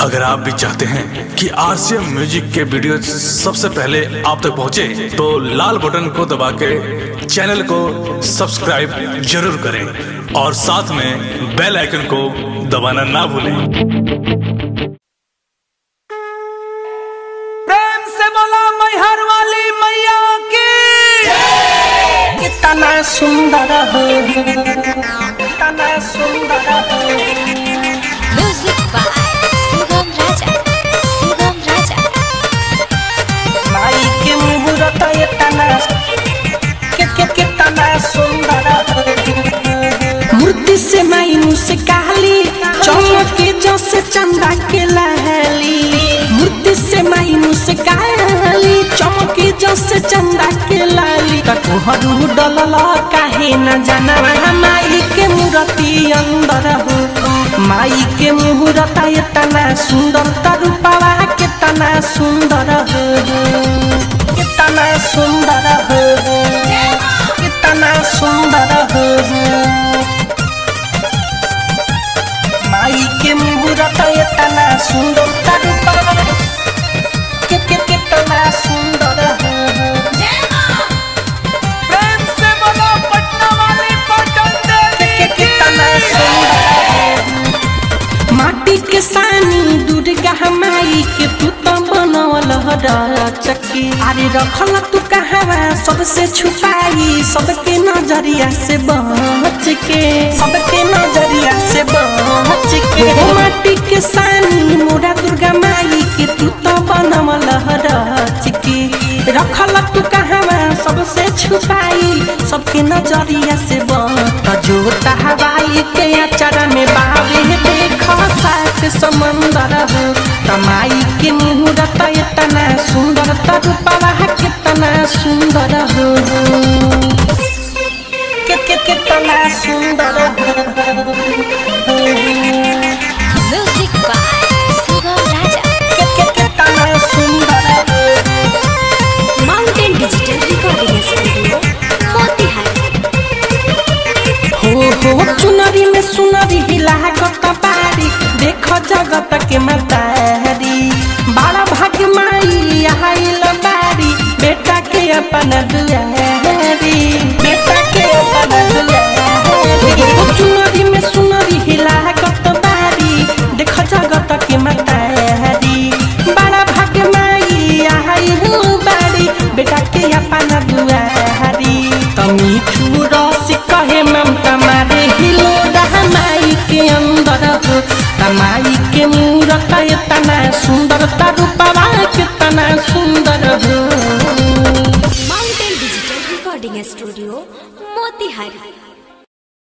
अगर आप भी चाहते हैं कि आरसीएम म्यूजिक के वीडियो सबसे पहले आप तक पहुंचे, तो लाल बटन को दबा के चैनल को सब्सक्राइब जरूर करें और साथ में बेल आइकन को दबाना ना भूलें। प्रेम से बोला मैहर वाली मैया की। कितना सुंदर हो, कितना सुंदर हो। म्यूजिक बाय सुगम राजा, सुगम राजा। माई के मुहूर्त कितना सुंदर हो। मूर्ति से माई से काली चमके जैसे चंदा के लहली। मूर्ति से माई से काली चमके जैसे चंदा के लाली। तोहरू डलल काहे न जाना माई के मूर्ति अंदर हो। माई के मुहूर्त इतना सुंदर, तरुपवा कितना सुंदर हो, कितना सुंदर हो, कितना सुंदर हो। माई के मुहूर्त इतना सुंदर, तरुपवा कितना सुंदर हो। प्रेम से बोलो पटना वाली पटन देवी। कितना सुंदर हो। माटी के सानी दुर्गा माई के तू तो बनवल चक्की। अरे रखल तू कहावा सबसे छुपाई, सबके नजरिया से बच के, सबके नजरिया से बच के। माटी के सानी मोरा दुर्गा माई के तू तो बनवल चक्की। रखल तू कहावा सबसे छुपाई, सबके नजरिया से बच। जो हवाई के अचरा में बावे देखा साथ समंदर हो। तमाई के मुहूर्त इतना सुंदर, तरुपवा कितना सुंदर हो, कितना सुंदर हो। म्यूजिक बाय सुगम राजा, कितना सुंदर हो। Mountain digital recording studio Motihari. हो चुनरी में सुनरी हिला गत बारी, देखो जगत के मतारी। बड़ा भाग्य माई आइल बारी, बेटा के अपन दुआरी, बेटा के अपन दुआरी। हो चुनरी में सुनरी हिला गत बारी, देखो जगत के मतारी। बड़ा भाग्य माई आइल बारी, बेटा के अपन दुआरी। मीठू रस कहे ममता मारे हिलो माई के अंदर हो। माई के मूरत इतना सुंदर, तरुपवा कितना सुंदर हो। Mountain digital recording studio Motihari.